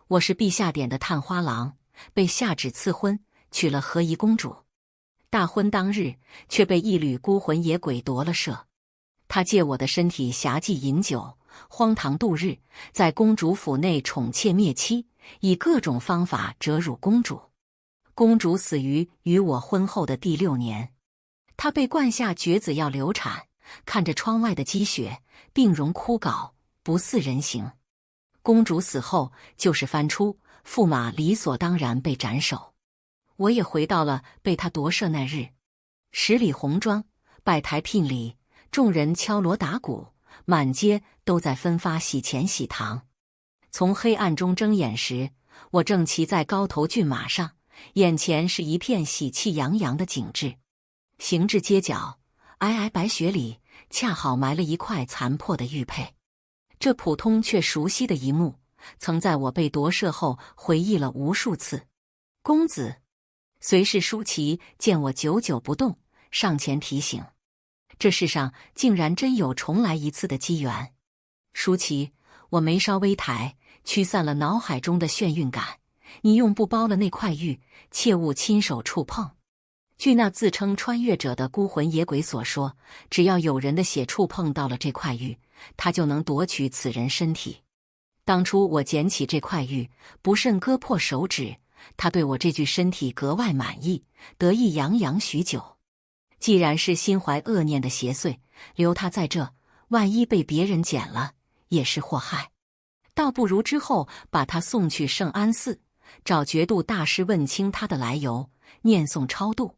我是陛下点的探花郎，被下旨赐婚，娶了和宜公主。大婚当日，却被一缕孤魂野鬼夺了舍。他借我的身体侠妓饮酒，荒唐度日，在公主府内宠妾灭妻，以各种方法折辱公主。公主死于与我婚后的第6年，她被灌下绝子药流产，看着窗外的积雪，病容枯槁，不似人形。公主死后就是翻出，驸马理所当然被斩首。我也回到了被他夺舍那日，十里红妆，拜台聘礼，众人敲锣打鼓，满街都在分发喜钱喜糖。从黑暗中睁眼时，我正骑在高头骏马上，眼前是一片喜气洋洋的景致。行至街角，皑皑白雪里恰好埋了一块残破的玉佩。这普通却熟悉的一幕，曾在我被夺舍后回忆了无数次。公子，随侍舒淇见我久久不动，上前提醒：这世上竟然真有重来一次的机缘。舒淇，我眉梢微抬，驱散了脑海中的眩晕感。你用布包了那块玉，切勿亲手触碰。据那自称穿越者的孤魂野鬼所说，只要有人的血触碰到了这块玉，他就能夺取此人身体。当初我捡起这块玉，不慎割破手指，他对我这具身体格外满意，得意洋洋许久。既然是心怀恶念的邪祟，留他在这，万一被别人捡了，也是祸害。倒不如之后把他送去圣安寺，找觉度大师问清他的来由，念诵超度。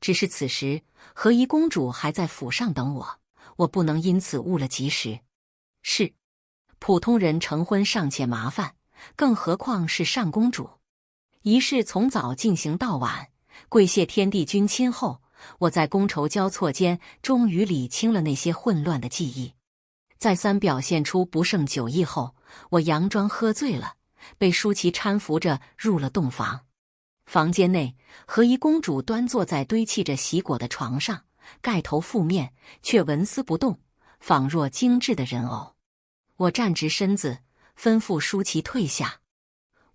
只是此时和宜公主还在府上等我，我不能因此误了吉时。是，普通人成婚尚且麻烦，更何况是上公主。仪式从早进行到晚，跪谢天地君亲后，我在觥筹交错间终于理清了那些混乱的记忆。再三表现出不胜酒意后，我佯装喝醉了，被舒淇搀扶着入了洞房。房间内，和宜公主端坐在堆砌着喜果的床上，盖头覆面，却纹丝不动，仿若精致的人偶。我站直身子，吩咐舒淇退下。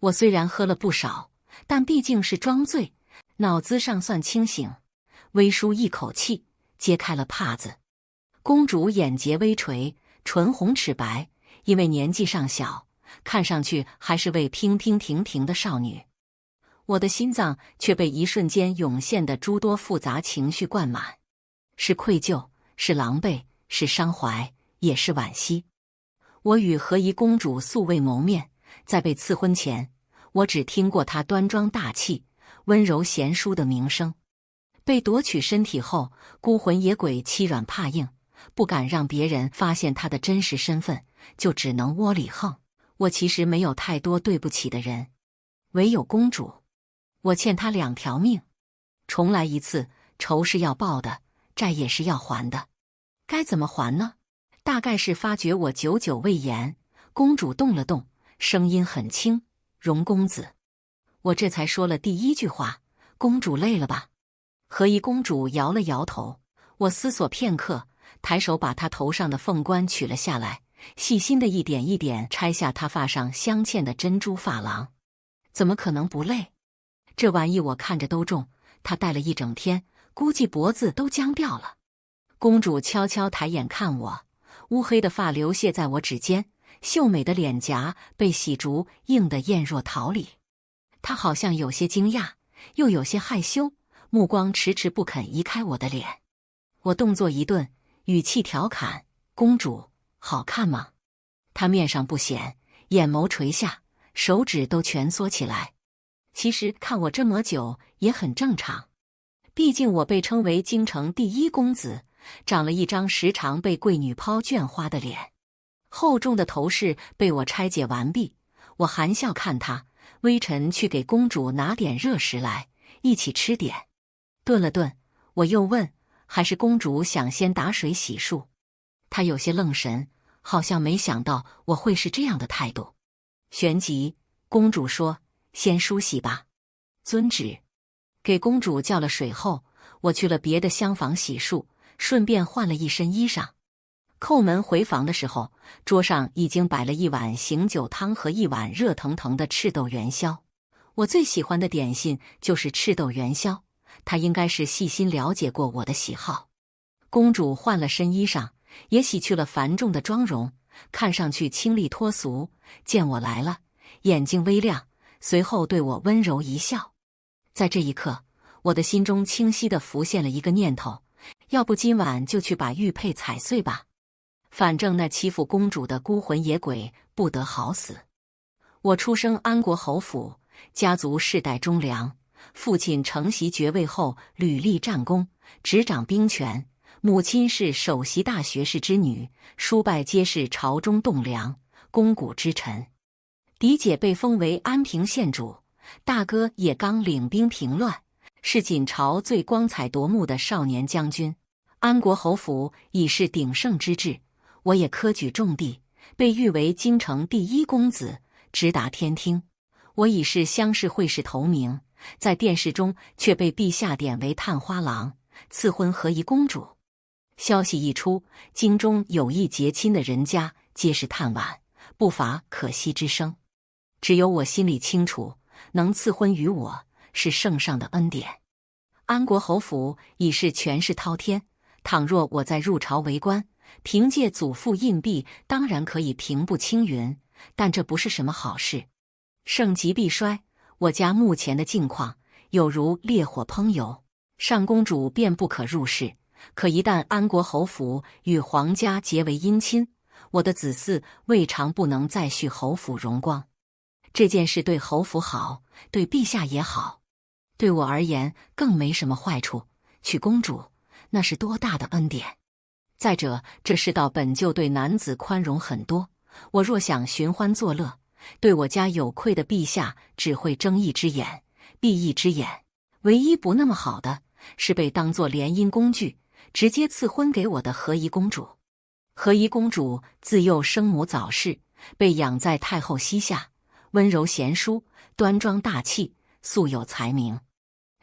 我虽然喝了不少，但毕竟是装醉，脑子尚算清醒。微舒一口气，揭开了帕子。公主眼睫微垂，唇红齿白，因为年纪尚小，看上去还是位娉娉婷婷的少女。我的心脏却被一瞬间涌现的诸多复杂情绪灌满，是愧疚，是狼狈，是伤怀，也是惋惜。我与和宜公主素未谋面，在被赐婚前，我只听过她端庄大气、温柔贤淑的名声。被夺取身体后，孤魂野鬼欺软怕硬，不敢让别人发现她的真实身份，就只能窝里横。我其实没有太多对不起的人，唯有公主。我欠她2条命，重来一次，仇是要报的，债也是要还的。该怎么还呢？大概是发觉我久久未言。公主动了动，声音很轻：“容公子。”我这才说了第一句话：“公主累了吧？”和宜公主摇了摇头。我思索片刻，抬手把她头上的凤冠取了下来，细心的一点一点拆下她发上镶嵌的珍珠发廊。怎么可能不累？这玩意我看着都重，她戴了一整天，估计脖子都僵掉了。公主悄悄抬眼看我，乌黑的发流泻在我指尖，秀美的脸颊被喜烛映得艳若桃李。她好像有些惊讶，又有些害羞，目光迟迟不肯移开我的脸。我动作一顿，语气调侃：“公主，好看吗？”她面上不显，眼眸垂下，手指都蜷缩起来。其实看我这么久也很正常，毕竟我被称为京城第一公子，长了一张时常被贵女抛绢花的脸。厚重的头饰被我拆解完毕，我含笑看他，微臣去给公主拿点热食来，一起吃点。顿了顿，我又问：“还是公主想先打水洗漱？”她有些愣神，好像没想到我会是这样的态度。旋即，公主说：“先梳洗吧。”遵旨。给公主叫了水后，我去了别的厢房洗漱，顺便换了一身衣裳。叩门回房的时候，桌上已经摆了一碗醒酒汤和一碗热腾腾的赤豆元宵。我最喜欢的点心就是赤豆元宵，他应该是细心了解过我的喜好。公主换了身衣裳，也洗去了繁重的妆容，看上去清丽脱俗。见我来了，眼睛微亮，随后对我温柔一笑。在这一刻，我的心中清晰地浮现了一个念头，要不今晚就去把玉佩踩碎吧。反正那欺负公主的孤魂野鬼不得好死。我出生安国侯府，家族世代忠良，父亲承袭爵位后屡立战功，执掌兵权。母亲是首席大学士之女，叔伯皆是朝中栋梁、肱骨之臣。嫡姐被封为安平县主，大哥也刚领兵平乱，是锦朝最光彩夺目的少年将军。安国侯府已是鼎盛之治，我也科举中第，被誉为京城第一公子，直达天听。我已是乡试会试头名，在殿试中却被陛下点为探花郎，赐婚和宜公主。消息一出，京中有意结亲的人家皆是叹惋，不乏可惜之声。只有我心里清楚，能赐婚于我是圣上的恩典。安国侯府已是权势滔天，倘若我再入朝为官，凭借祖父印币当然可以平步青云，但这不是什么好事。盛极必衰，我家目前的境况有如烈火烹油，上公主便不可入室，可一旦安国侯府与皇家结为姻亲，我的子嗣未尝不能再续侯府荣光。这件事对侯府好，对陛下也好，对我而言更没什么坏处。娶公主，那是多大的恩典！再者，这世道本就对男子宽容很多，我若想寻欢作乐，对我家有愧的陛下只会睁一只眼闭一只眼。唯一不那么好的是被当作联姻工具，直接赐婚给我的和宜公主。和宜公主自幼生母早逝，被养在太后膝下，温柔贤淑，端庄大气，素有才名。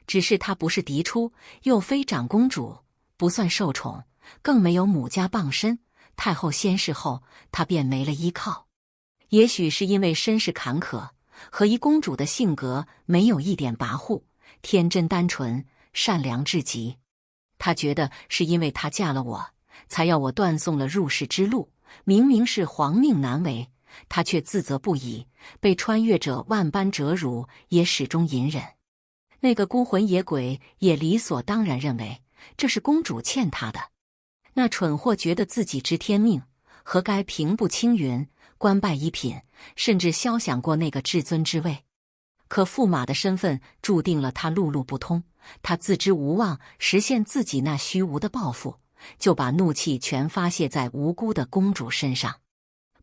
只是她不是嫡出，又非长公主，不算受宠，更没有母家傍身。太后仙逝后，她便没了依靠。也许是因为身世坎坷，和宜公主的性格没有一点跋扈，天真单纯，善良至极。她觉得是因为她嫁了我，才要我断送了入世之路，明明是皇命难违，她却自责不已，被穿越者万般折辱，也始终隐忍。那个孤魂野鬼也理所当然认为这是公主欠他的。那蠢货觉得自己知天命，何该平步青云，官拜一品，甚至肖想过那个至尊之位。可驸马的身份注定了他路路不通，他自知无望实现自己那虚无的抱负，就把怒气全发泄在无辜的公主身上。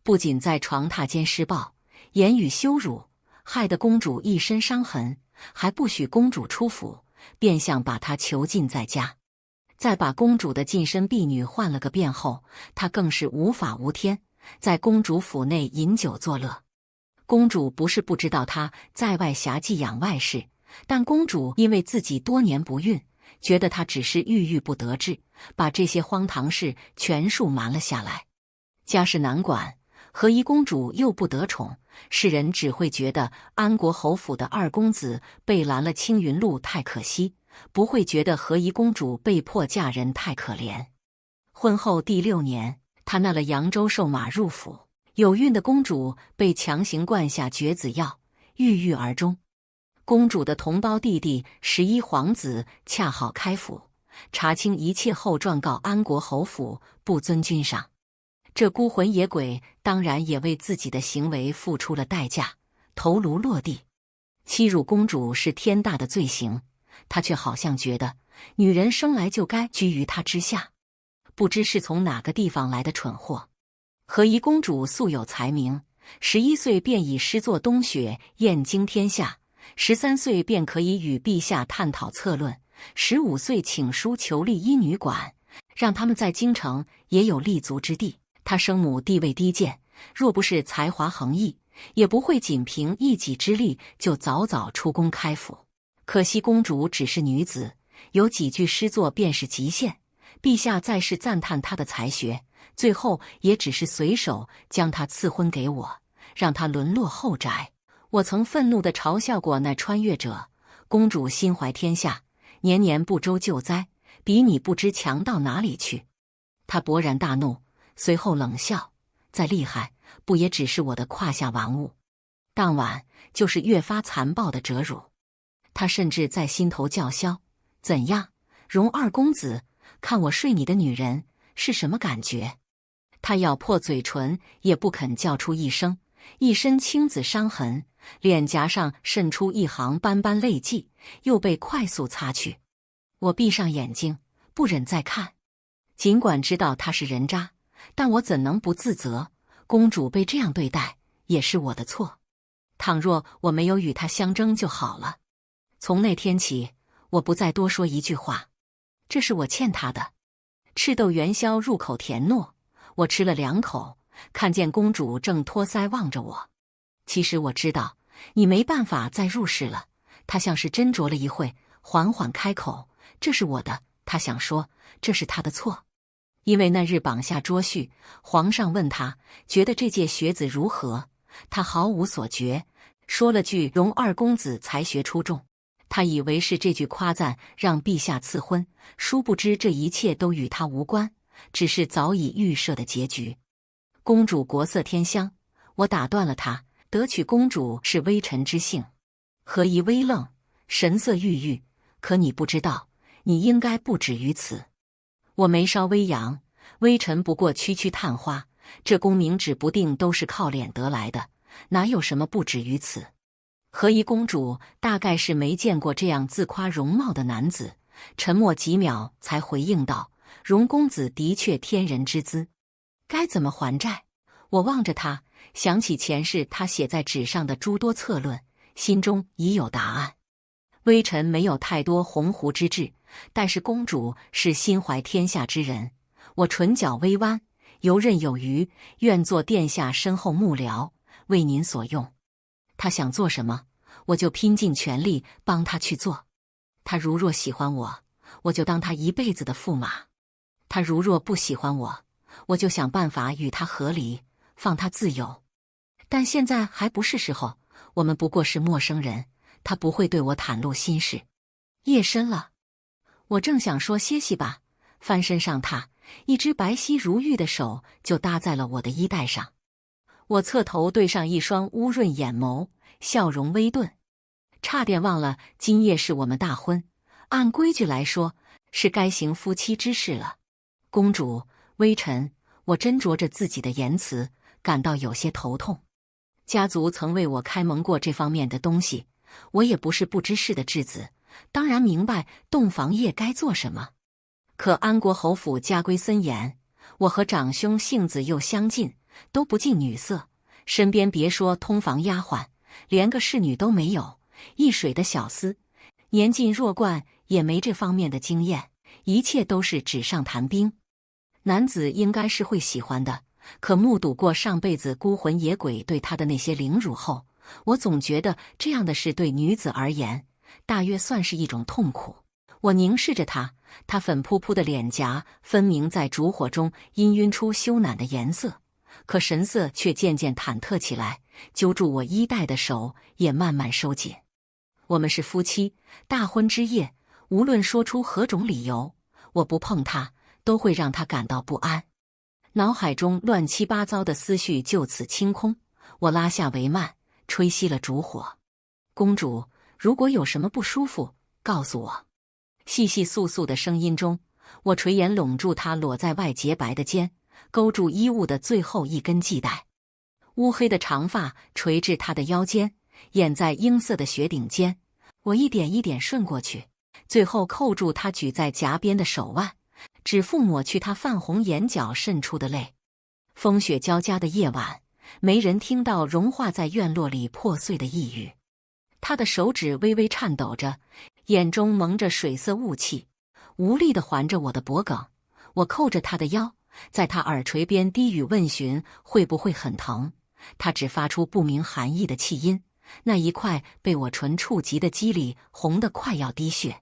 不仅在床榻间施暴，言语羞辱，害得公主一身伤痕，还不许公主出府，变相把她囚禁在家。在把公主的近身婢女换了个遍后，他更是无法无天，在公主府内饮酒作乐。公主不是不知道他在外侠妓养外室，但公主因为自己多年不孕，觉得他只是郁郁不得志，把这些荒唐事全数瞒了下来。家事难管，和宜公主又不得宠，世人只会觉得安国侯府的二公子被拦了青云路太可惜，不会觉得和宜公主被迫嫁人太可怜。婚后第6年，她纳了扬州瘦马入府，有孕的公主被强行灌下绝子药，郁郁而终。公主的同胞弟弟11皇子恰好开府，查清一切后状告安国侯府不尊君上。这孤魂野鬼当然也为自己的行为付出了代价，头颅落地。欺辱公主是天大的罪行，他却好像觉得女人生来就该居于他之下。不知是从哪个地方来的蠢货。和宜公主素有才名，11岁便已诗作冬雪，艳惊天下；13岁便可以与陛下探讨策论；15岁请书求立医女馆，让他们在京城也有立足之地。她生母地位低贱，若不是才华横溢，也不会仅凭一己之力就早早出宫开府。可惜公主只是女子，有几句诗作便是极限。陛下在世赞叹她的才学，最后也只是随手将他赐婚给我，让他沦落后宅。我曾愤怒地嘲笑过那穿越者，公主心怀天下，年年不周救灾，比你不知强到哪里去。他勃然大怒，随后冷笑：再厉害，不也只是我的胯下玩物？当晚就是越发残暴的折辱。他甚至在心头叫嚣：怎样，荣二公子，看我睡你的女人是什么感觉？他咬破嘴唇，也不肯叫出一声，一身青紫伤痕，脸颊上渗出一行斑斑泪迹，又被快速擦去。我闭上眼睛，不忍再看。尽管知道他是人渣，但我怎能不自责？公主被这样对待，也是我的错。倘若我没有与他相争就好了。从那天起，我不再多说一句话，这是我欠他的。赤豆元宵入口甜糯，我吃了2口，看见公主正托腮望着我。其实我知道，你没办法再入室了。他像是斟酌了一会，缓缓开口：这是我的。他想说，这是他的错。因为那日绑下捉婿，皇上问他觉得这届学子如何，他毫无所觉，说了句荣二公子才学出众。他以为是这句夸赞让陛下赐婚，殊不知这一切都与他无关，只是早已预设的结局。公主国色天香，我打断了他，得娶公主是微臣之幸。何仪微愣，神色郁郁，可你不知道，你应该不止于此。我眉梢微扬，微臣不过区区探花，这功名指不定都是靠脸得来的，哪有什么不止于此？何仪公主大概是没见过这样自夸容貌的男子，沉默几秒才回应道：荣公子的确天人之姿。该怎么还债？我望着他，想起前世他写在纸上的诸多策论，心中已有答案。微臣没有太多鸿鹄之志，但是公主是心怀天下之人。我唇角微弯，游刃有余，愿做殿下身后幕僚，为您所用。他想做什么，我就拼尽全力帮他去做。他如若喜欢我，我就当他一辈子的驸马；他如若不喜欢我，我就想办法与他和离，放他自由。但现在还不是时候，我们不过是陌生人，他不会对我袒露心事。夜深了，我正想说歇息吧，翻身上榻，一只白皙如玉的手就搭在了我的衣带上。我侧头对上一双乌润眼眸，笑容微顿。差点忘了，今夜是我们大婚，按规矩来说，是该行夫妻之事了。公主，微臣，我斟酌着自己的言辞，感到有些头痛。家族曾为我开蒙过这方面的东西，我也不是不知事的质子，当然明白洞房夜该做什么。可安国侯府家规森严，我和长兄性子又相近，都不近女色，身边别说通房丫鬟，连个侍女都没有，一水的小厮，年近弱冠也没这方面的经验，一切都是纸上谈兵。男子应该是会喜欢的，可目睹过上辈子孤魂野鬼对他的那些凌辱后，我总觉得这样的事对女子而言，大约算是一种痛苦。我凝视着他，他粉扑扑的脸颊分明在烛火中氤氲出羞赧的颜色，可神色却渐渐忐忑起来，揪住我衣带的手也慢慢收紧。我们是夫妻，大婚之夜，无论说出何种理由，我不碰他，都会让他感到不安。脑海中乱七八糟的思绪就此清空，我拉下帷幔，吹熄了烛火。公主，如果有什么不舒服，告诉我。细细簌簌的声音中，我垂眼拢住她裸在外洁白的肩，勾住衣物的最后一根系带。乌黑的长发垂至她的腰间，掩在樱色的雪顶间。我一点一点顺过去，最后扣住她举在颊边的手腕，指腹抹去她泛红眼角渗出的泪。风雪交加的夜晚，没人听到融化在院落里破碎的呓语。她的手指微微颤抖着，眼中蒙着水色雾气，无力地环着我的脖颈。我扣着她的腰，在她耳垂边低语问询会不会很疼。她只发出不明含义的气音，那一块被我唇触及的肌理红得快要滴血。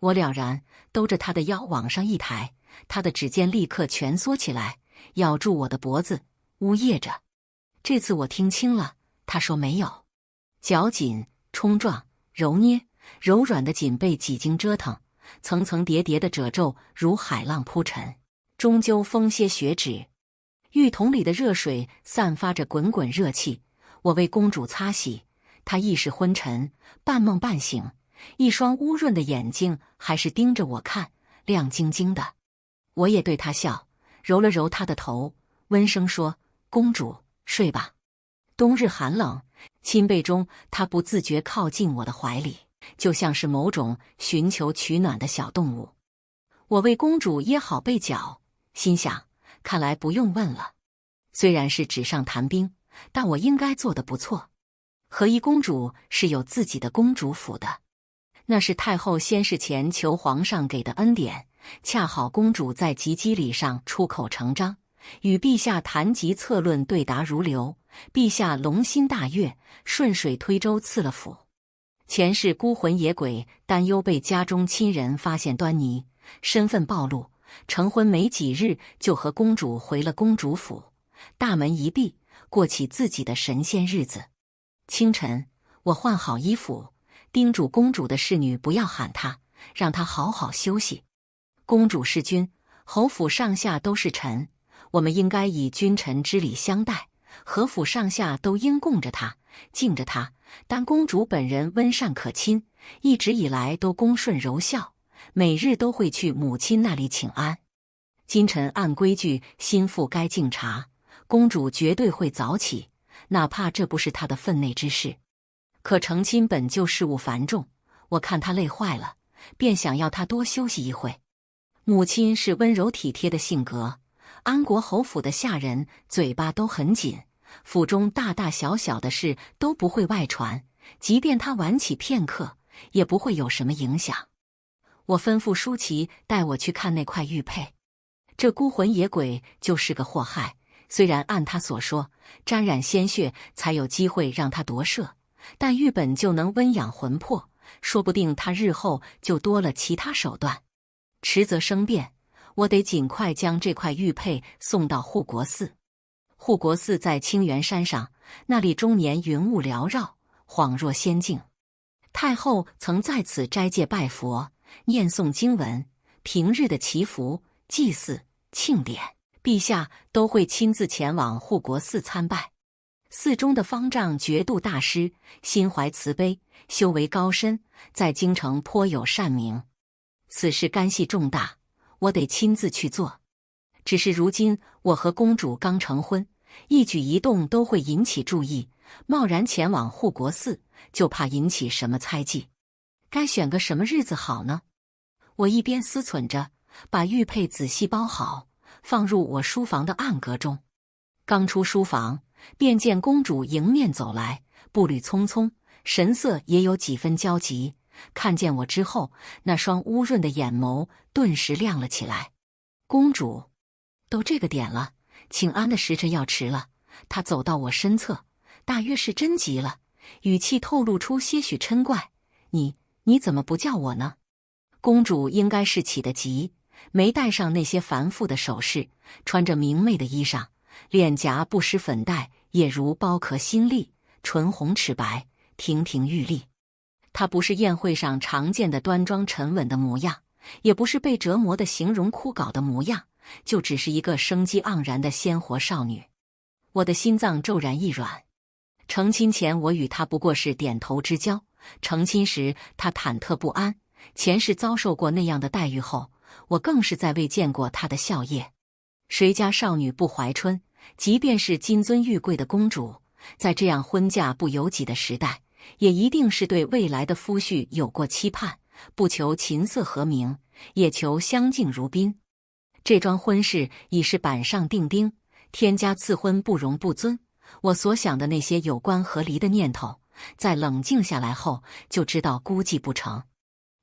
我了然，兜着她的腰往上一抬，她的指尖立刻蜷缩起来，咬住我的脖子，呜咽着。这次我听清了，他说没有。绞紧、冲撞、揉捏，柔软的锦被几经折腾，层层叠叠的褶皱如海浪铺陈，终究封些血脂。浴桶里的热水散发着滚滚热气，我为公主擦洗。她意识昏沉，半梦半醒，一双乌润的眼睛还是盯着我看，亮晶晶的。我也对她笑，揉了揉她的头，温声说：“公主，睡吧。”冬日寒冷，亲背中她不自觉靠近我的怀里，就像是某种寻求取暖的小动物。我为公主掖好被角，心想，看来不用问了。虽然是纸上谈兵，但我应该做得不错。和宜公主是有自己的公主府的，那是太后仙逝前求皇上给的恩典，恰好公主在及笄礼上出口成章，与陛下谈及策论，对答如流。陛下龙心大悦，顺水推舟赐了府。前世孤魂野鬼担忧被家中亲人发现端倪，身份暴露，成婚没几日就和公主回了公主府，大门一闭，过起自己的神仙日子。清晨，我换好衣服，叮嘱公主的侍女不要喊她，让她好好休息。公主是君，侯府上下都是臣，我们应该以君臣之礼相待，何府上下都应供着她，敬着她。但公主本人温善可亲，一直以来都恭顺柔孝，每日都会去母亲那里请安。今晨按规矩心腹该敬茶，公主绝对会早起，哪怕这不是她的分内之事。可成亲本就事务繁重，我看她累坏了，便想要她多休息一会。母亲是温柔体贴的性格，安国侯府的下人嘴巴都很紧，府中大大小小的事都不会外传，即便她晚起片刻，也不会有什么影响。我吩咐舒淇带我去看那块玉佩。这孤魂野鬼就是个祸害，虽然按他所说，沾染鲜血才有机会让他夺舍，但玉本就能温养魂魄，说不定他日后就多了其他手段。迟则生变，我得尽快将这块玉佩送到护国寺。护国寺在清源山上，那里终年云雾缭绕，恍若仙境。太后曾在此斋戒拜佛，念诵经文，平日的祈福、祭祀、庆典，陛下都会亲自前往护国寺参拜。寺中的方丈觉度大师心怀慈悲，修为高深，在京城颇有善名。此事干系重大，我得亲自去做。只是如今我和公主刚成婚，一举一动都会引起注意，贸然前往护国寺，就怕引起什么猜忌。该选个什么日子好呢？我一边思忖着，把玉佩仔细包好，放入我书房的暗格中。刚出书房，便见公主迎面走来，步履匆匆，神色也有几分焦急。看见我之后，那双乌润的眼眸顿时亮了起来。公主，都这个点了，请安的时辰要迟了。她走到我身侧，大约是真急了，语气透露出些许嗔怪。你怎么不叫我呢？公主应该是起得急，没戴上那些繁复的首饰，穿着明媚的衣裳，脸颊不施粉黛，也如剥壳新丽，唇红齿白，亭亭玉立。她不是宴会上常见的端庄沉稳的模样，也不是被折磨的形容枯槁的模样，就只是一个生机盎然的鲜活少女。我的心脏骤然一软。成亲前我与她不过是点头之交，成亲时她忐忑不安，前世遭受过那样的待遇后，我更是再未见过她的笑靥。谁家少女不怀春？即便是金尊玉贵的公主，在这样婚嫁不由己的时代，也一定是对未来的夫婿有过期盼，不求琴瑟和鸣，也求相敬如宾。这桩婚事已是板上钉钉，天家赐婚不容不尊。我所想的那些有关和离的念头，在冷静下来后就知道估计不成。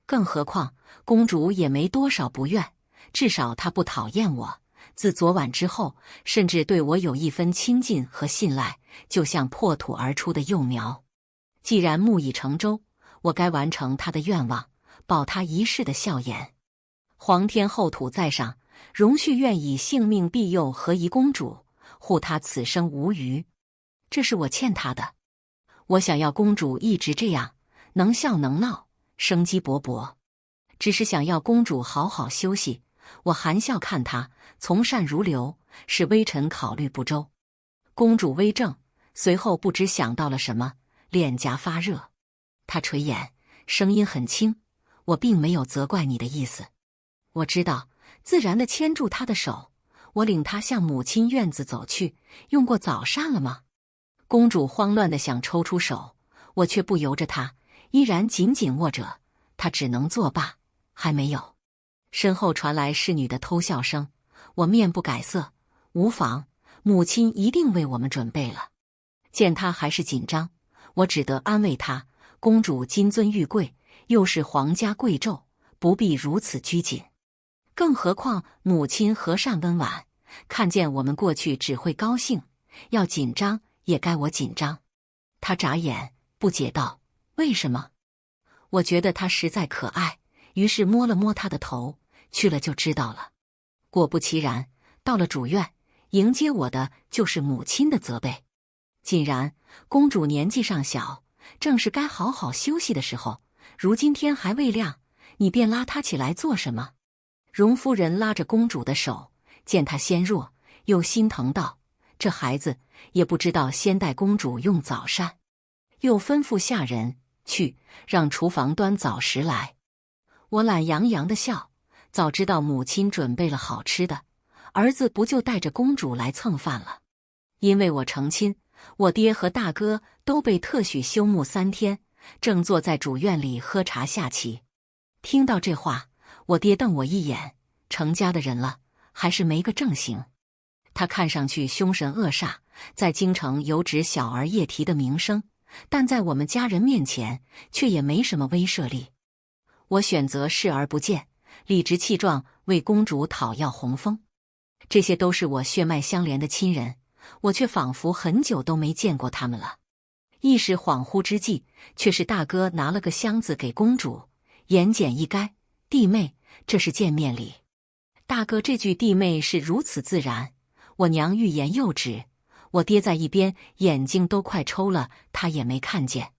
更何况公主也没多少不愿，至少她不讨厌我。自昨晚之后，甚至对我有一分亲近和信赖，就像破土而出的幼苗。既然木已成舟，我该完成她的愿望，报她一世的笑颜。皇天厚土在上，容婿愿以性命庇佑和宜公主，护她此生无虞。这是我欠她的。我想要公主一直这样，能笑能闹，生机勃勃。只是想要公主好好休息。我含笑看她，从善如流，是微臣考虑不周。公主微怔，随后不知想到了什么，脸颊发热。她垂眼，声音很轻：“我并没有责怪你的意思。”我知道，自然地牵住她的手。我领她向母亲院子走去。用过早膳了吗？公主慌乱地想抽出手，我却不由着她，依然紧紧握着。她只能作罢。还没有。身后传来侍女的偷笑声。我面不改色：“无妨，母亲一定为我们准备了。”见她还是紧张，我只得安慰她：“公主金尊玉贵，又是皇家贵胄，不必如此拘谨。更何况母亲和善温婉，看见我们过去只会高兴，要紧张也该我紧张。”她眨眼，不解道：“为什么？”我觉得她实在可爱，于是摸了摸她的头，去了就知道了。果不其然，到了主院，迎接我的就是母亲的责备。竟然，公主年纪尚小，正是该好好休息的时候，如今天还未亮，你便拉她起来做什么？荣夫人拉着公主的手，见她纤弱，又心疼道：“这孩子也不知道先带公主用早膳。”又吩咐下人去让厨房端早食来。我懒洋洋地笑，早知道母亲准备了好吃的，儿子不就带着公主来蹭饭了。因为我成亲，我爹和大哥都被特许休沐3天，正坐在主院里喝茶下棋。听到这话，我爹瞪我一眼：“成家的人了，还是没个正形。”他看上去凶神恶煞，在京城有指小儿夜啼的名声，但在我们家人面前却也没什么威慑力。我选择视而不见，理直气壮为公主讨要红封。这些都是我血脉相连的亲人，我却仿佛很久都没见过他们了。一时恍惚之际，却是大哥拿了个箱子给公主，言简意赅：“弟妹，这是见面礼。”大哥这句弟妹是如此自然，我娘欲言又止，我爹在一边眼睛都快抽了，他也没看见。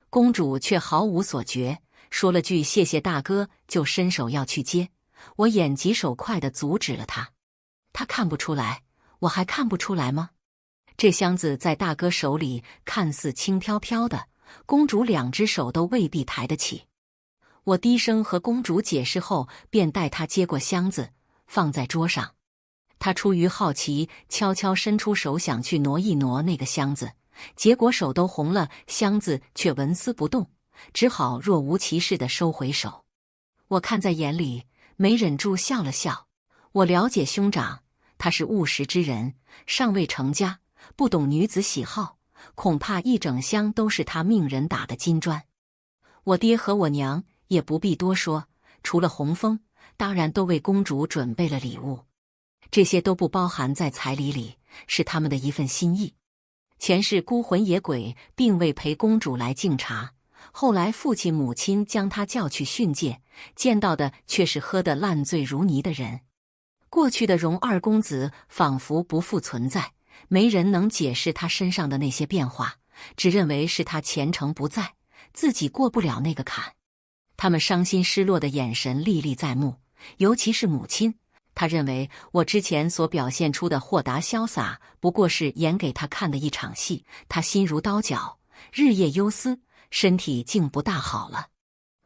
公主却毫无所觉，说了句谢谢大哥，就伸手要去接，我眼疾手快地阻止了他。他看不出来，我还看不出来吗？这箱子在大哥手里看似轻飘飘的，公主2只手都未必抬得起。我低声和公主解释后，便带她接过箱子，放在桌上。她出于好奇，悄悄伸出手想去挪一挪那个箱子，结果手都红了，箱子却纹丝不动，只好若无其事地收回手。我看在眼里，没忍住笑了笑。我了解兄长，他是务实之人，尚未成家，不懂女子喜好，恐怕一整箱都是他命人打的金砖。我爹和我娘也不必多说，除了红封，当然都为公主准备了礼物，这些都不包含在彩礼里，是他们的一份心意。前世孤魂野鬼并未陪公主来敬茶，后来父亲母亲将他叫去训诫，见到的却是喝得烂醉如泥的人。过去的荣二公子仿佛不复存在，没人能解释他身上的那些变化，只认为是他前程不在，自己过不了那个坎。他们伤心失落的眼神历历在目，尤其是母亲，她认为我之前所表现出的豁达潇洒，不过是演给她看的一场戏。她心如刀绞，日夜忧思，身体竟不大好了。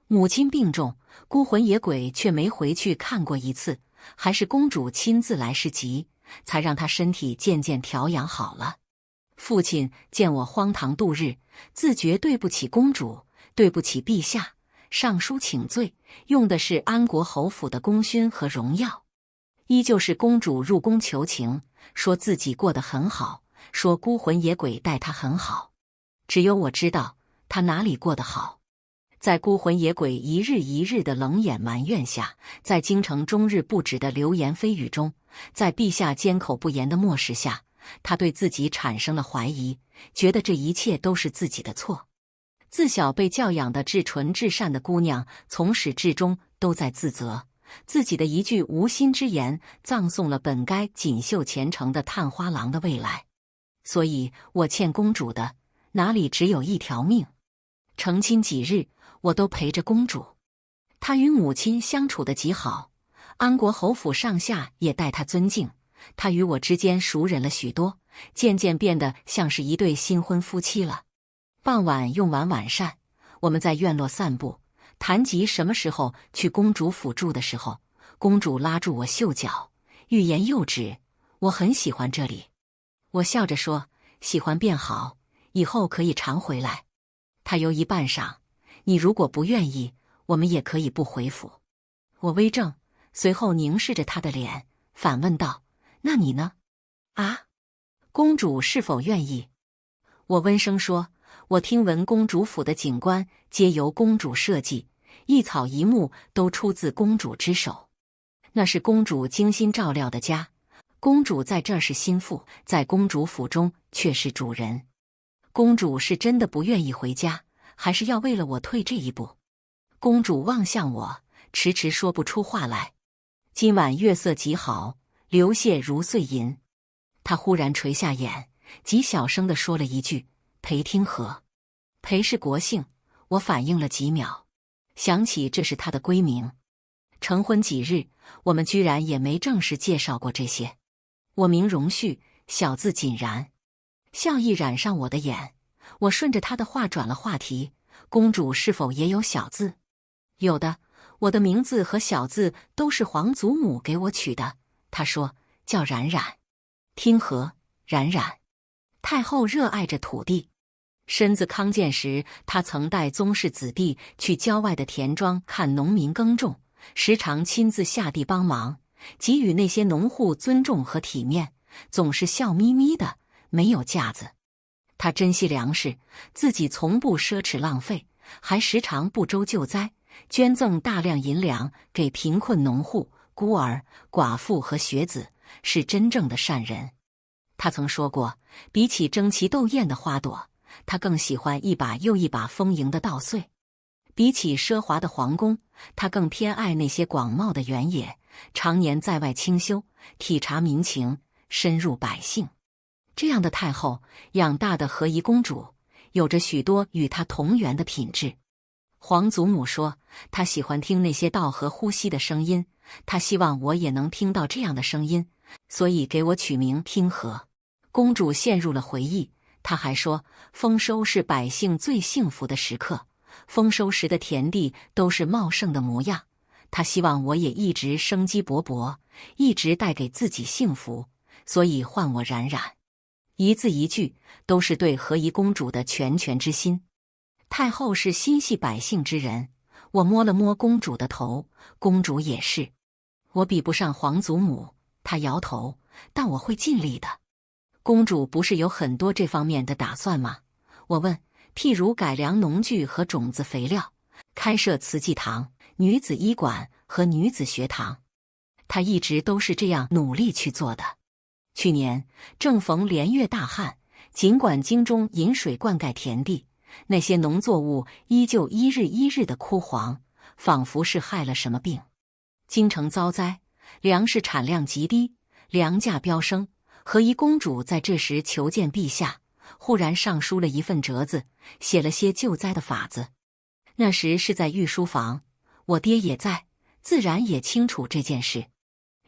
母亲病重，孤魂野鬼却没回去看过一次，还是公主亲自来施疾，才让她身体渐渐调养好了。父亲见我荒唐度日，自觉对不起公主，对不起陛下，上书请罪，用的是安国侯府的功勋和荣耀。依旧是公主入宫求情，说自己过得很好，说孤魂野鬼待她很好。只有我知道她哪里过得好。在孤魂野鬼一日一日的冷眼埋怨下，在京城终日不止的流言蜚语中，在陛下缄口不言的漠视下，她对自己产生了怀疑，觉得这一切都是自己的错。自小被教养的至纯至善的姑娘，从始至终都在自责，自己的一句无心之言，葬送了本该锦绣前程的探花郎的未来。所以我欠公主的，哪里只有一条命？成亲几日，我都陪着公主。她与母亲相处得极好，安国侯府上下也待她尊敬。她与我之间熟稔了许多，渐渐变得像是一对新婚夫妻了。傍晚用完晚膳，我们在院落散步，谈及什么时候去公主府住的时候，公主拉住我袖角，欲言又止。我很喜欢这里。我笑着说，喜欢便好，以后可以常回来。她犹疑半晌，你如果不愿意，我们也可以不回府。我微怔，随后凝视着她的脸，反问道，那你呢？啊，公主是否愿意？我温声说，我听闻公主府的景观皆由公主设计，一草一木都出自公主之手。那是公主精心照料的家，公主在这儿是心腹，在公主府中却是主人。公主是真的不愿意回家，还是要为了我退这一步？公主望向我，迟迟说不出话来。今晚月色极好，流泻如碎银。她忽然垂下眼，极小声地说了一句，裴听和。裴是国姓，我反应了几秒，想起这是她的闺名。成婚几日，我们居然也没正式介绍过这些。我名荣旭，小字锦然。笑意染上我的眼，我顺着他的话转了话题，公主是否也有小字？有的，我的名字和小字都是皇祖母给我取的。她说叫冉冉，听和，冉冉。太后热爱着土地，身子康健时，她曾带宗室子弟去郊外的田庄看农民耕种，时常亲自下地帮忙，给予那些农户尊重和体面，总是笑眯眯的，没有架子。她珍惜粮食，自己从不奢侈浪费，还时常不周救灾，捐赠大量银两给贫困农户、孤儿、寡妇和学子，是真正的善人。她曾说过，比起争奇斗艳的花朵，她更喜欢一把又一把丰盈的稻穗；比起奢华的皇宫，她更偏爱那些广袤的原野，常年在外清修，体察民情，深入百姓。这样的太后养大的和宜公主，有着许多与她同源的品质。皇祖母说，她喜欢听那些稻禾呼吸的声音，她希望我也能听到这样的声音，所以给我取名听和。公主陷入了回忆，她还说，丰收是百姓最幸福的时刻，丰收时的田地都是茂盛的模样。她希望我也一直生机勃勃，一直带给自己幸福，所以唤我冉冉。一字一句都是对和宜公主的拳拳之心。太后是心系百姓之人，我摸了摸公主的头，公主也是。我比不上皇祖母，她摇头，但我会尽力的。公主不是有很多这方面的打算吗？我问，譬如改良农具和种子肥料，开设慈济堂、女子医馆和女子学堂。她一直都是这样努力去做的。去年正逢连月大旱，尽管京中引水灌溉田地，那些农作物依旧一日一日的枯黄，仿佛是害了什么病。京城遭灾，粮食产量极低，粮价飙升。和宜公主在这时求见陛下，忽然上书了一份折子，写了些救灾的法子。那时是在御书房，我爹也在，自然也清楚这件事。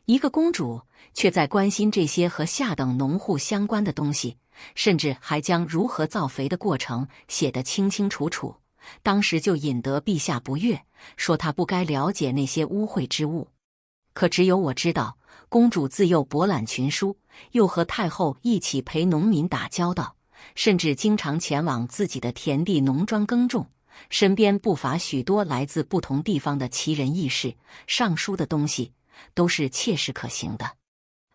一个公主却在关心这些和下等农户相关的东西，甚至还将如何造肥的过程写得清清楚楚。当时就引得陛下不悦，说她不该了解那些污秽之物。可只有我知道，公主自幼博览群书，又和太后一起陪农民打交道，甚至经常前往自己的田地农庄耕种，身边不乏许多来自不同地方的奇人异事，上书的东西都是切实可行的。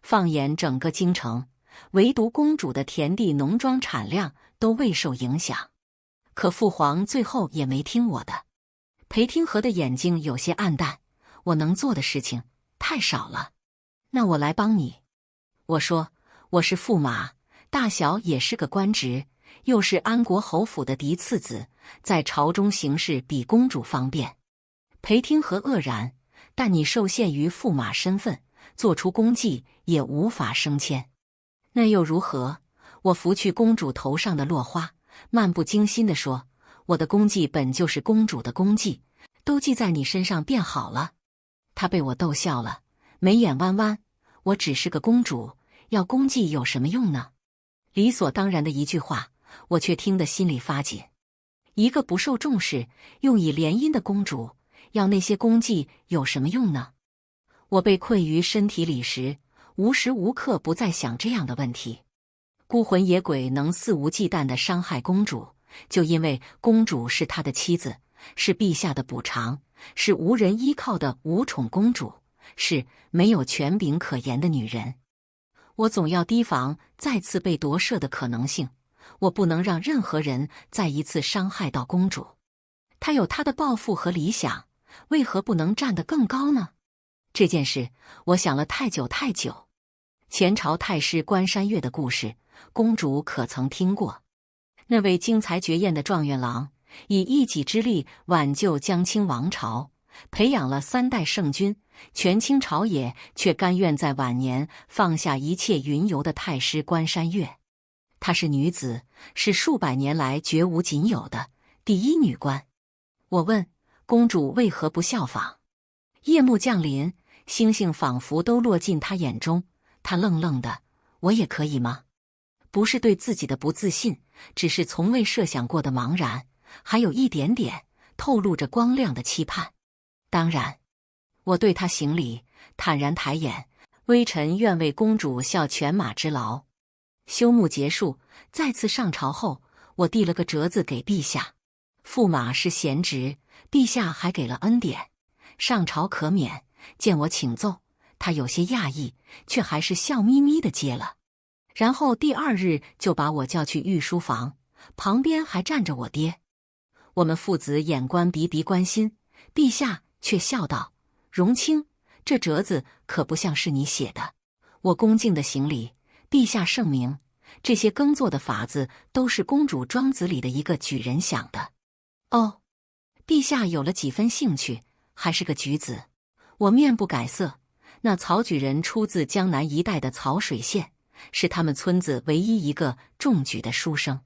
放眼整个京城，唯独公主的田地农庄产量都未受影响。可父皇最后也没听我的。裴听和的眼睛有些暗淡，我能做的事情太少了。那我来帮你。我说，我是驸马，大小也是个官职，又是安国侯府的嫡次子，在朝中行事比公主方便。裴听和愕然，但你受限于驸马身份，做出功绩也无法升迁。那又如何？我拂去公主头上的落花，漫不经心地说：“我的功绩本就是公主的功绩，都记在你身上便好了。”她被我逗笑了，眉眼弯弯：“我只是个公主，要功绩有什么用呢？”理所当然的一句话，我却听得心里发紧。一个不受重视、用以联姻的公主，要那些功绩有什么用呢？我被困于身体里时，无时无刻不在想这样的问题。孤魂野鬼能肆无忌惮地伤害公主，就因为公主是他的妻子，是陛下的补偿，是无人依靠的无宠公主，是没有权柄可言的女人。我总要提防再次被夺舍的可能性，我不能让任何人再一次伤害到公主。她有她的抱负和理想，为何不能站得更高呢？这件事我想了太久太久。前朝太师关山月的故事，公主可曾听过？那位经才绝艳的状元郎，以一己之力挽救江青王朝，培养了3代圣君，权倾朝野，却甘愿在晚年放下一切云游的太师关山月。她是女子，是数百年来绝无仅有的第一女官。我问公主为何不效仿？夜幕降临，星星仿佛都落进她眼中，她愣愣的：“我也可以吗？”不是对自己的不自信，只是从未设想过的茫然，还有一点点透露着光亮的期盼。当然，我对她行礼，坦然抬眼：“微臣愿为公主效犬马之劳。”休沐结束，再次上朝后，我递了个折子给陛下。驸马是贤职，陛下还给了恩典，上朝可免。见我请奏，他有些讶异，却还是笑眯眯地接了。然后第2日就把我叫去御书房，旁边还站着我爹。我们父子眼观鼻鼻关心，陛下却笑道：“荣卿，这折子可不像是你写的。”我恭敬地行礼：“陛下圣明，这些耕作的法子都是公主庄子里的一个举人想的。”哦，陛下有了几分兴趣，还是个举子。我面不改色。那曹举人出自江南一带的曹水县，是他们村子唯一一个中举的书生。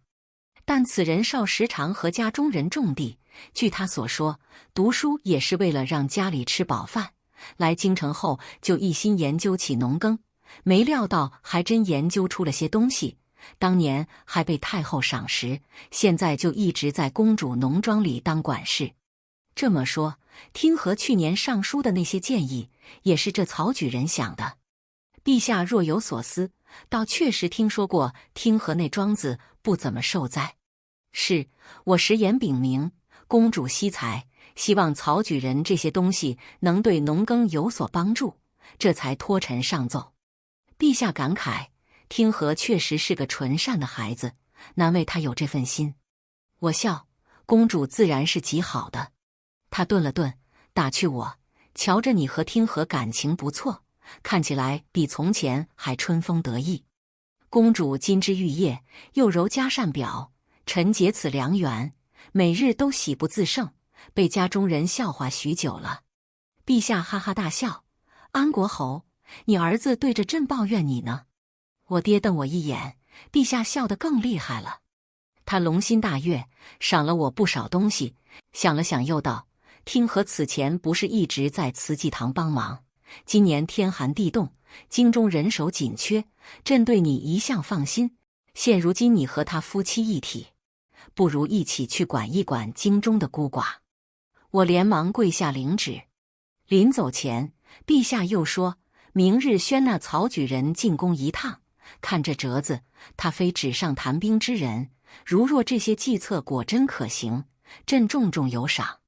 但此人少时常和家中人种地，据他所说，读书也是为了让家里吃饱饭。来京城后就一心研究起农耕，没料到还真研究出了些东西。当年还被太后赏识，现在就一直在公主农庄里当管事。这么说，听和去年上书的那些建议，也是这曹举人想的。陛下若有所思，倒确实听说过听和那庄子不怎么受灾。是，我实言禀明，公主惜才，希望曹举人这些东西能对农耕有所帮助，这才托臣上奏。陛下感慨，听和确实是个纯善的孩子，难为他有这份心。我笑，公主自然是极好的。他顿了顿，打趣我：“瞧着你和听和感情不错，看起来比从前还春风得意。”公主金枝玉叶，又柔嘉善表，臣结此良缘，每日都喜不自胜，被家中人笑话许久了。陛下哈哈大笑：“安国侯，你儿子对着朕抱怨你呢。”我爹瞪我一眼，陛下笑得更厉害了。他龙心大悦，赏了我不少东西，想了想又道：“听和此前不是一直在慈济堂帮忙？今年天寒地冻，京中人手紧缺，朕对你一向放心。现如今你和他夫妻一体，不如一起去管一管京中的孤寡。”我连忙跪下领旨。临走前，陛下又说：“明日宣那曹举人进宫一趟，看这折子，他非纸上谈兵之人。如若这些计策果真可行，朕重重有赏。”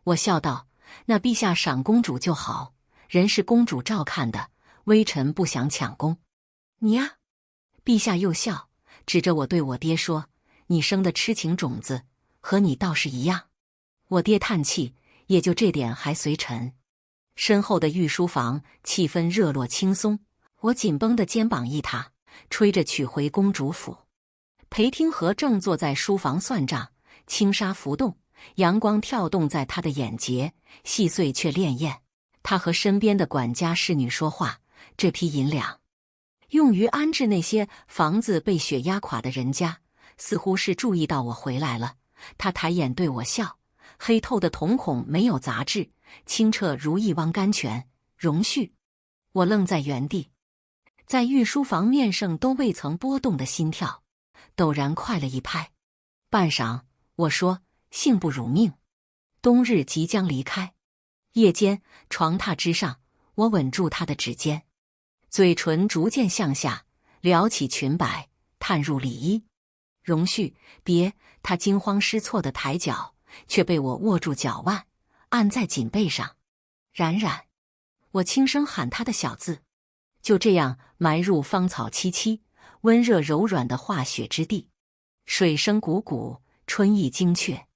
我笑道：“那陛下赏公主就好，人是公主照看的，微臣不想抢功。”你呀？陛下又笑，指着我对我爹说：“你生的痴情种子，和你倒是一样。”我爹叹气，也就这点还随臣。身后的御书房气氛热络轻松，我紧绷的肩膀一塌，吹着曲回公主府。裴听和正坐在书房算账，轻纱浮动，阳光跳动在他的眼睫，细碎却潋滟。他和身边的管家侍女说话，这批银两用于安置那些房子被雪压垮的人家，似乎是注意到我回来了。他抬眼对我笑，黑透的瞳孔没有杂质，清澈如一汪甘泉。容旭，我愣在原地，在御书房面上都未曾波动的心跳，陡然快了一拍。半晌，我说：“幸不辱命。”冬日即将离开，夜间床榻之上，我吻住他的指尖，嘴唇逐渐向下，撩起裙摆，探入里衣。容旭，别！他惊慌失措的抬脚，却被我握住脚腕，按在颈背上。冉冉，我轻声喊他的小字。就这样埋入芳草萋萋、温热柔软的化雪之地，水声汩汩，春意精确。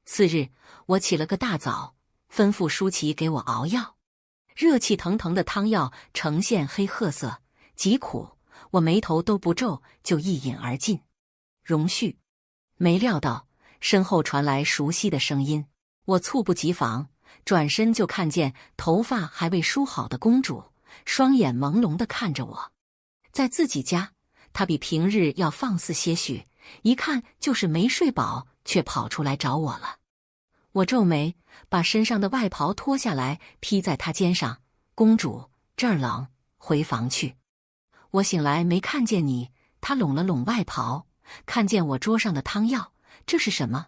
次日，我起了个大早，吩咐舒淇给我熬药。热气腾腾的汤药呈现黑褐色，极苦，我眉头都不皱就一饮而尽。容旭，没料到身后传来熟悉的声音，我猝不及防，转身就看见头发还未梳好的公主，双眼朦胧地看着我。在自己家，她比平日要放肆些许，一看就是没睡饱，却跑出来找我了。我皱眉，把身上的外袍脱下来披在她肩上。公主，这儿冷，回房去。我醒来没看见你。她拢了拢外袍，看见我桌上的汤药，这是什么？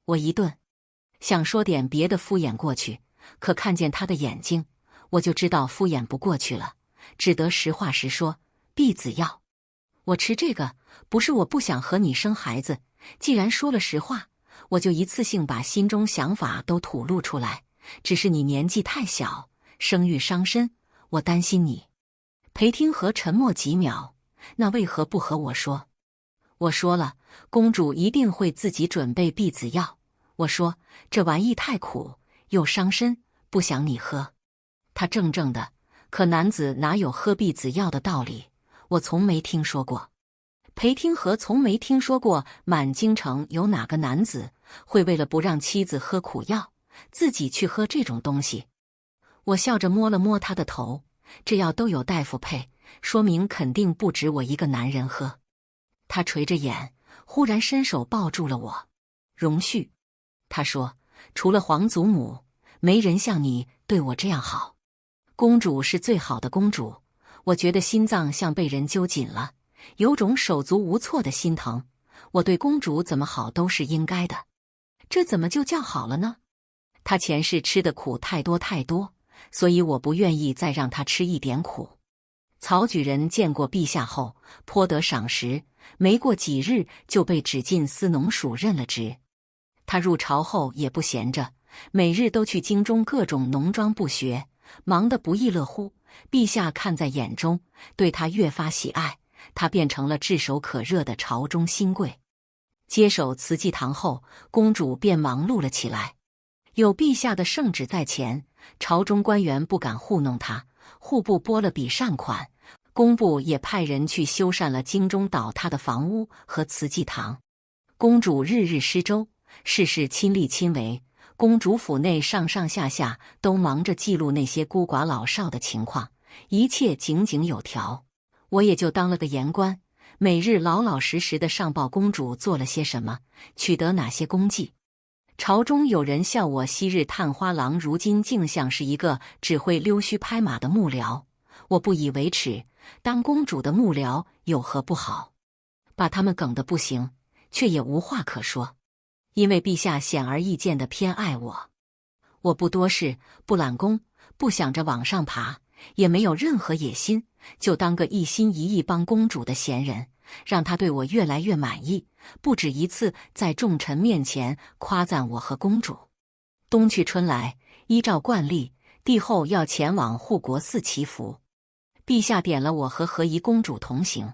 我一顿，想说点别的敷衍过去，可看见她的眼睛，我就知道敷衍不过去了，只得实话实说：避子药。我吃这个，不是我不想和你生孩子，既然说了实话，我就一次性把心中想法都吐露出来。只是你年纪太小，生育伤身，我担心你。裴听和沉默几秒，那为何不和我说？我说了，公主一定会自己准备避子药。我说这玩意太苦，又伤身，不想你喝。他怔怔的，可男子哪有喝避子药的道理？我从没听说过。裴听和从没听说过满京城有哪个男子会为了不让妻子喝苦药，自己去喝这种东西。我笑着摸了摸他的头，这药都有大夫配，说明肯定不止我一个男人喝。他垂着眼，忽然伸手抱住了我。容旭，他说，除了皇祖母，没人像你对我这样好。公主是最好的公主，我觉得心脏像被人揪紧了，有种手足无措的心疼。我对公主怎么好都是应该的，这怎么就叫好了呢？她前世吃的苦太多太多，所以我不愿意再让她吃一点苦。曹举人见过陛下后颇得赏识，没过几日就被指进司农署任了职。他入朝后也不闲着，每日都去京中各种农庄部学，忙得不亦乐乎。陛下看在眼中，对他越发喜爱，他变成了炙手可热的朝中新贵。接手慈济堂后，公主便忙碌了起来。有陛下的圣旨在前，朝中官员不敢糊弄他，户部拨了笔善款，工部也派人去修缮了京中倒塌的房屋和慈济堂。公主日日施粥，事事亲力亲为，公主府内上上下下都忙着记录那些孤寡老少的情况，一切井井有条。我也就当了个言官，每日老老实实的上报公主做了些什么，取得哪些功绩。朝中有人笑我昔日探花郎，如今竟像是一个只会溜须拍马的幕僚。我不以为耻，当公主的幕僚有何不好？把他们梗得不行，却也无话可说，因为陛下显而易见地偏爱我。我不多事，不揽功，不想着往上爬，也没有任何野心，就当个一心一意帮公主的闲人，让她对我越来越满意，不止一次在众臣面前夸赞我和公主。冬去春来，依照惯例，帝后要前往护国寺祈福，陛下点了我和和宜公主同行。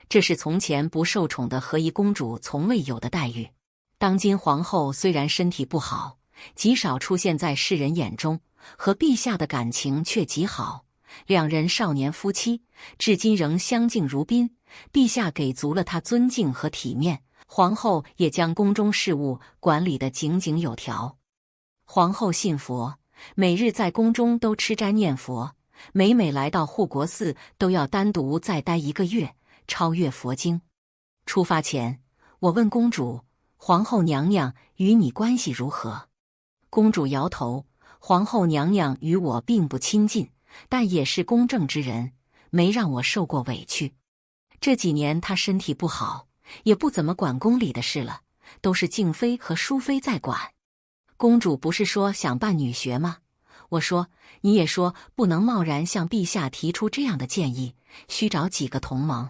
这是从前不受宠的和宜公主从未有的待遇。当今皇后虽然身体不好，极少出现在世人眼中，和陛下的感情却极好，两人少年夫妻，至今仍相敬如宾。陛下给足了她尊敬和体面，皇后也将宫中事务管理得井井有条。皇后信佛，每日在宫中都吃斋念佛，每来到护国寺都要单独再待1个月，超越佛经。出发前，我问公主：“皇后娘娘与你关系如何？”公主摇头：“皇后娘娘与我并不亲近，但也是公正之人，没让我受过委屈。这几年她身体不好，也不怎么管宫里的事了，都是静妃和淑妃在管。”公主不是说想办女学吗？我说：“你也说不能贸然向陛下提出这样的建议，需找几个同盟。”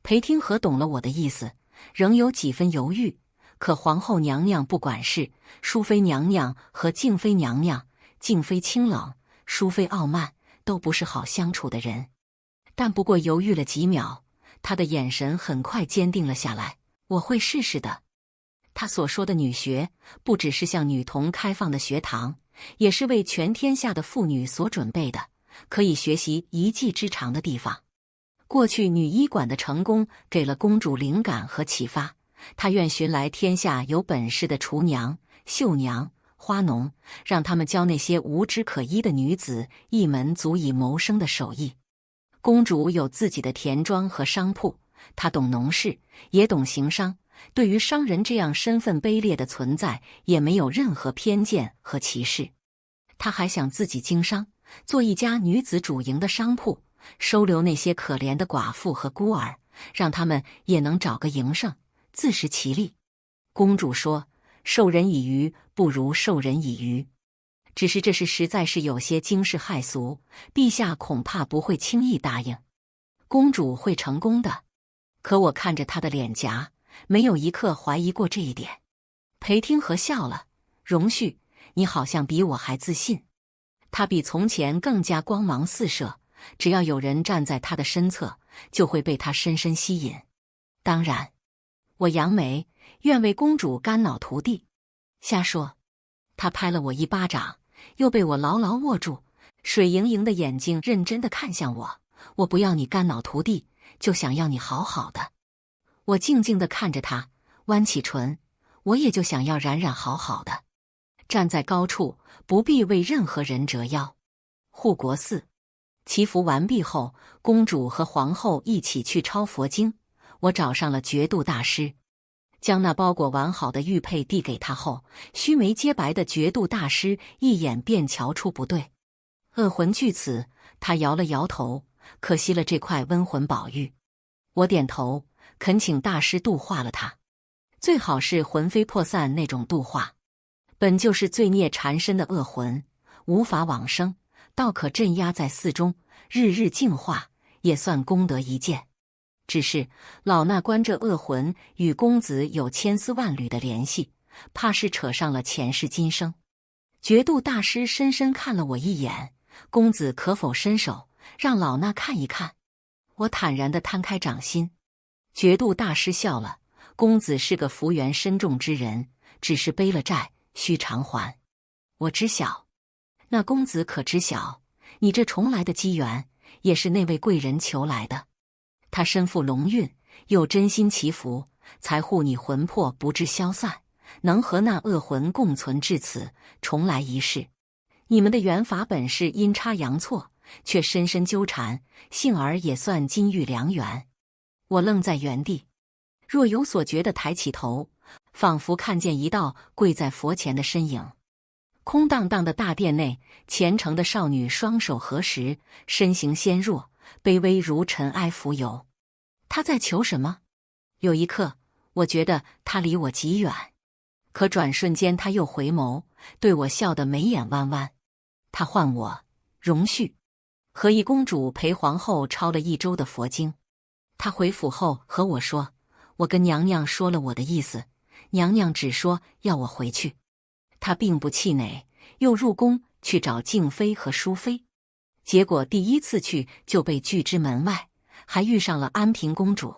裴听和懂了我的意思，仍有几分犹豫。可皇后娘娘不管事，淑妃娘娘和静妃娘娘，静妃清冷，淑妃傲慢，都不是好相处的人。但不过犹豫了几秒，她的眼神很快坚定了下来。我会试试的。她所说的女学，不只是向女童开放的学堂，也是为全天下的妇女所准备的，可以学习一技之长的地方。过去女医馆的成功给了公主灵感和启发，她愿寻来天下有本事的厨娘、绣娘、花农，让他们教那些无知可依的女子一门足以谋生的手艺。公主有自己的田庄和商铺，她懂农事，也懂行商，对于商人这样身份卑劣的存在，也没有任何偏见和歧视。她还想自己经商，做一家女子主营的商铺，收留那些可怜的寡妇和孤儿，让他们也能找个营生，自食其力。公主说：“授人以鱼，不如授人以渔。”只是这事实在是有些惊世骇俗，陛下恐怕不会轻易答应。公主会成功的。可我看着她的脸颊，没有一刻怀疑过这一点。裴听和笑了：“容旭，你好像比我还自信。”他比从前更加光芒四射，只要有人站在他的身侧，就会被他深深吸引。当然，我扬眉，愿为公主肝脑涂地。瞎说！他拍了我一巴掌，又被我牢牢握住，水盈盈的眼睛认真地看向我。我不要你肝脑涂地，就想要你好好的。我静静地看着他，弯起唇，我也就想要冉冉好好的。站在高处，不必为任何人折腰。护国寺祈福完毕后，公主和皇后一起去抄佛经。我找上了觉度大师，将那包裹完好的玉佩递给他后，须眉洁白的觉度大师一眼便瞧出不对。恶魂具此，他摇了摇头，可惜了这块温魂宝玉。我点头，恳请大师度化了他，最好是魂飞魄散那种度化。本就是罪孽缠身的恶魂，无法往生，倒可镇压在寺中，日日净化，也算功德一件。只是老衲观这恶魂与公子有千丝万缕的联系，怕是扯上了前世今生。觉度大师深深看了我一眼，公子可否伸手，让老衲看一看？我坦然地摊开掌心。觉度大师笑了，公子是个福缘深重之人，只是背了债，须偿还。我知晓。那公子可知晓，你这重来的机缘，也是那位贵人求来的。他身负龙运，又真心祈福，才护你魂魄不致消散，能和那恶魂共存至此，重来一世。你们的缘法本是阴差阳错，却深深纠缠，幸而也算金玉良缘。我愣在原地，若有所觉地抬起头，仿佛看见一道跪在佛前的身影。空荡荡的大殿内，虔诚的少女双手合十，身形纤弱，卑微如尘埃浮游。她在求什么？有一刻，我觉得她离我极远，可转瞬间她又回眸，对我笑得眉眼弯弯。她唤我容旭。和义公主陪皇后抄了1周的佛经。她回府后和我说，我跟娘娘说了我的意思，娘娘只说要我回去。她并不气馁，又入宫去找静妃和淑妃。结果第1次去就被拒之门外，还遇上了安平公主。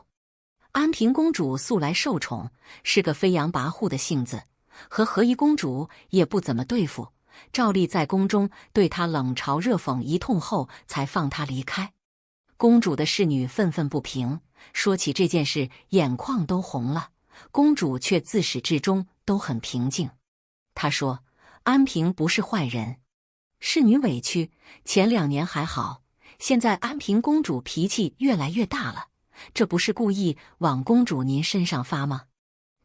安平公主素来受宠，是个飞扬跋扈的性子，和和义公主也不怎么对付，照例在宫中对她冷嘲热讽一通后，才放她离开。公主的侍女愤愤不平，说起这件事眼眶都红了，公主却自始至终都很平静。她说，安平不是坏人。侍女委屈，前2年还好，现在安平公主脾气越来越大了，这不是故意往公主您身上发吗？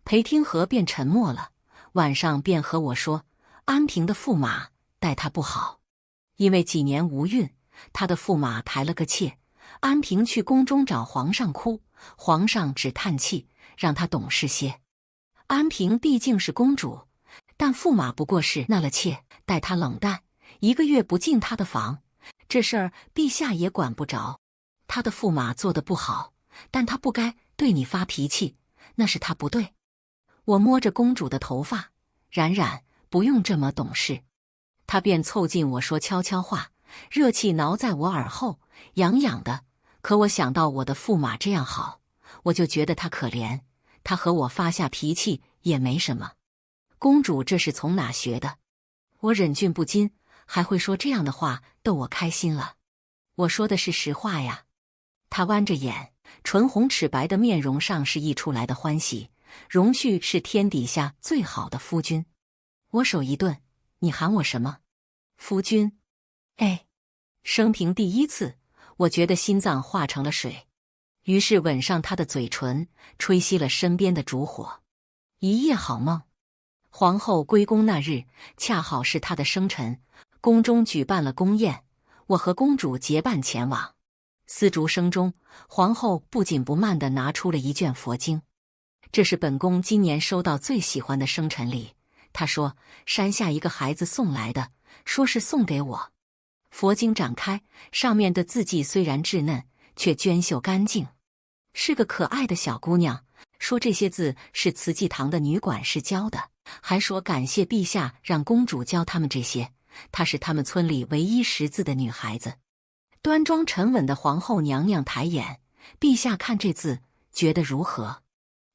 裴听和便沉默了，晚上便和我说，安平的驸马待她不好，因为几年无孕，她的驸马抬了个妾，安平去宫中找皇上哭，皇上只叹气，让她懂事些。安平毕竟是公主，但驸马不过是纳了妾，待她冷淡，1个月不进她的房，这事儿陛下也管不着。他的驸马做得不好，但他不该对你发脾气，那是他不对。我摸着公主的头发，冉冉，不用这么懂事。他便凑近我说悄悄话，热气挠在我耳后，痒痒的。可我想到我的驸马这样好，我就觉得他可怜，他和我发下脾气也没什么。公主这是从哪学的？我忍俊不禁，还会说这样的话，逗我开心了。我说的是实话呀。他弯着眼，唇红齿白的面容上是溢出来的欢喜。荣旭是天底下最好的夫君。我手一顿，你喊我什么？夫君？哎，生平第1次，我觉得心脏化成了水，于是吻上他的嘴唇，吹熄了身边的烛火。一夜好梦。皇后归宫那日，恰好是她的生辰，宫中举办了宫宴，我和公主结伴前往。丝竹声中，皇后不紧不慢地拿出了一卷佛经。这是本宫今年收到最喜欢的生辰礼，她说山下一个孩子送来的，说是送给我。佛经展开，上面的字迹虽然稚嫩，却娟秀干净，是个可爱的小姑娘。说这些字是慈济堂的女管事教的，还说感谢陛下让公主教他们这些，她是他们村里唯一识字的女孩子。端庄沉稳的皇后娘娘抬眼，陛下看这字，觉得如何？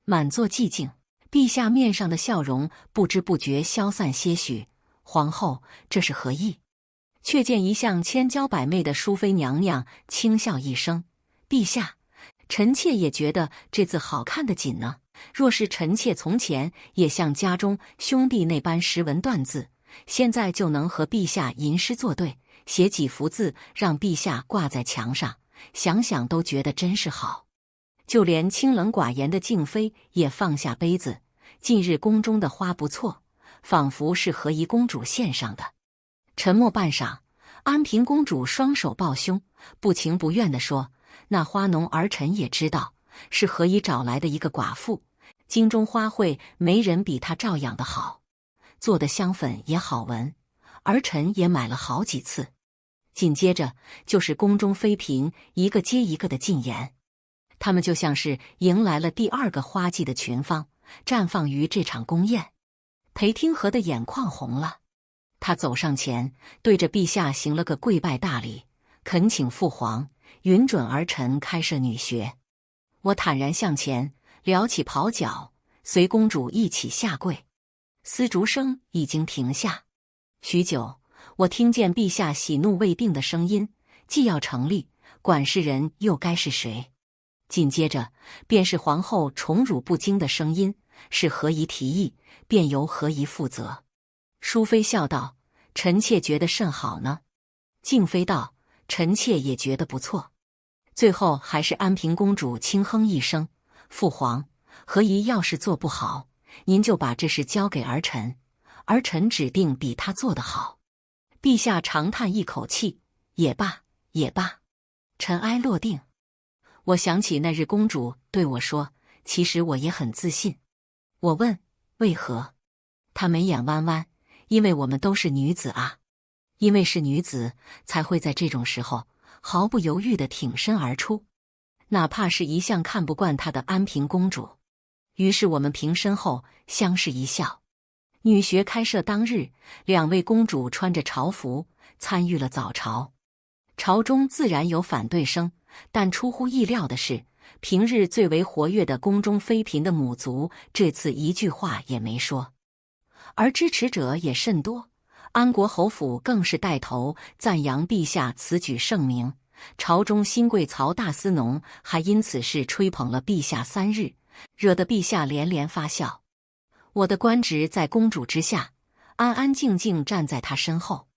满座寂静，陛下面上的笑容不知不觉消散些许。皇后，这是何意？却见一向千娇百媚的淑妃娘娘轻笑一声：“陛下，臣妾也觉得这字好看得紧呢。若是臣妾从前也像家中兄弟那般识文断字，现在就能和陛下吟诗作对，写几幅字让陛下挂在墙上，想想都觉得真是好。”就连清冷寡言的静妃也放下杯子。近日宫中的花不错，仿佛是和宜公主献上的。沉默半晌，安平公主双手抱胸，不情不愿地说：“那花农儿臣也知道，是和宜找来的一个寡妇。京中花卉没人比她照养的好，做的香粉也好闻，儿臣也买了好几次。”紧接着就是宫中妃嫔一个接一个的进言。他们就像是迎来了第2个花季的群芳，绽放于这场宫宴。裴听和的眼眶红了，他走上前，对着陛下行了个跪拜大礼，恳请父皇允准儿臣开设女学。我坦然向前，撩起袍角，随公主一起下跪。丝竹声已经停下，许久，我听见陛下喜怒未定的声音，既要成立，管事人又该是谁？紧接着便是皇后宠辱不惊的声音，是何宜提议，便由何宜负责。淑妃笑道：“臣妾觉得甚好呢。”静妃道：“臣妾也觉得不错。”最后还是安平公主轻哼一声：“父皇，何宜要是做不好，您就把这事交给儿臣，儿臣指定比他做得好。”陛下长叹一口气：“也罢，也罢。”尘埃落定。我想起那日公主对我说：“其实我也很自信。”我问：“为何？”她眉眼弯弯：“因为我们都是女子啊，因为是女子，才会在这种时候毫不犹豫地挺身而出，哪怕是一向看不惯她的安平公主。”于是我们平身后相视一笑。女学开设当日，2位公主穿着朝服参与了早朝。朝中自然有反对声，但出乎意料的是，平日最为活跃的宫中妃嫔的母族这次一句话也没说，而支持者也甚多。安国侯府更是带头赞扬陛下此举圣明，朝中新贵曹大司农还因此事吹捧了陛下3日，惹得陛下连连发笑。我的官职在公主之下，安安静静站在她身后。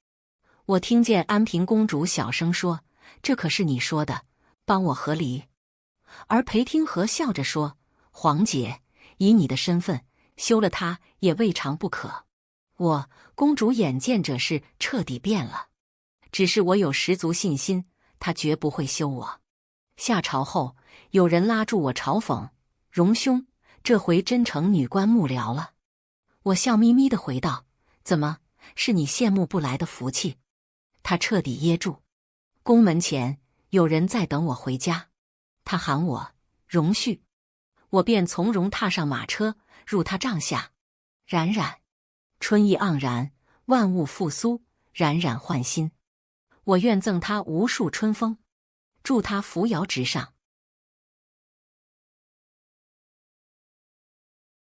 我听见安平公主小声说：“这可是你说的，帮我和离。”而裴听和笑着说：“皇姐，以你的身份，休了她也未尝不可。”公主眼见着是彻底变了，只是我有十足信心，她绝不会休我。下朝后，有人拉住我嘲讽：“荣兄，这回真成女官幕僚了。”我笑眯眯地回道：“怎么，是你羡慕不来的福气？”他彻底噎住。宫门前有人在等我回家，他喊我荣婿，我便从容踏上马车，入他帐下。冉冉，春意盎然，万物复苏，冉冉焕新。我愿赠他无数春风，祝他扶摇直上。